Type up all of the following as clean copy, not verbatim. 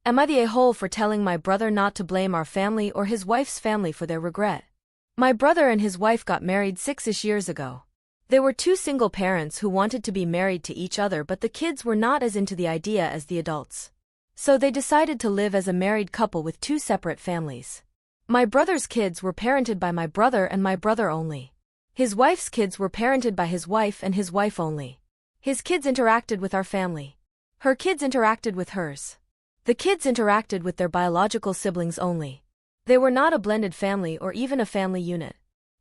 Am I the a-hole for telling my brother not to blame our family or his wife's family for their regret? My brother and his wife got married 6-ish years ago. They were two single parents who wanted to be married to each other, but the kids were not as into the idea as the adults. So they decided to live as a married couple with two separate families. My brother's kids were parented by my brother and my brother only. His wife's kids were parented by his wife and his wife only. His kids interacted with our family. Her kids interacted with hers. The kids interacted with their biological siblings only. They were not a blended family or even a family unit.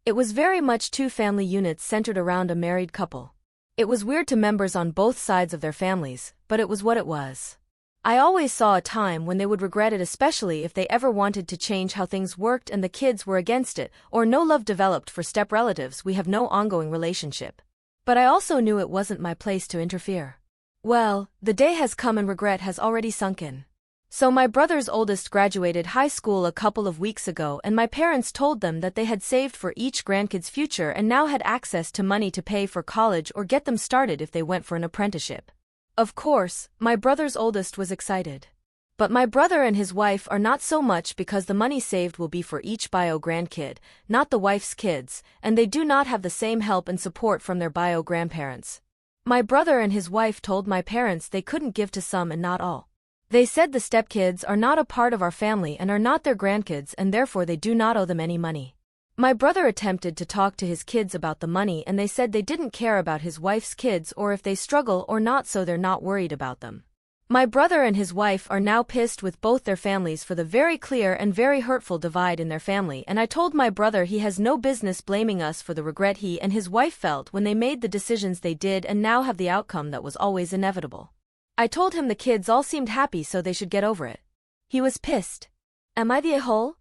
It was very much two family units centered around a married couple. It was weird to members on both sides of their families, but it was what it was. I always saw a time when they would regret it, especially if they ever wanted to change how things worked and the kids were against it, or no love developed for step-relatives. We have no ongoing relationship. But I also knew it wasn't my place to interfere. Well, the day has come and regret has already sunk in. So my brother's oldest graduated high school a couple of weeks ago, and my parents told them that they had saved for each grandkid's future and now had access to money to pay for college or get them started if they went for an apprenticeship. Of course, my brother's oldest was excited. But my brother and his wife are not so much, because the money saved will be for each bio grandkid, not the wife's kids, and they do not have the same help and support from their bio grandparents. My brother and his wife told my parents they couldn't give to some and not all. They said the stepkids are not a part of our family and are not their grandkids, and therefore they do not owe them any money. My brother attempted to talk to his kids about the money, and they said they didn't care about his wife's kids or if they struggle or not, so they're not worried about them. My brother and his wife are now pissed with both their families for the very clear and very hurtful divide in their family, and I told my brother he has no business blaming us for the regret he and his wife felt when they made the decisions they did and now have the outcome that was always inevitable. I told him the kids all seemed happy, so they should get over it. He was pissed. Am I the a-hole?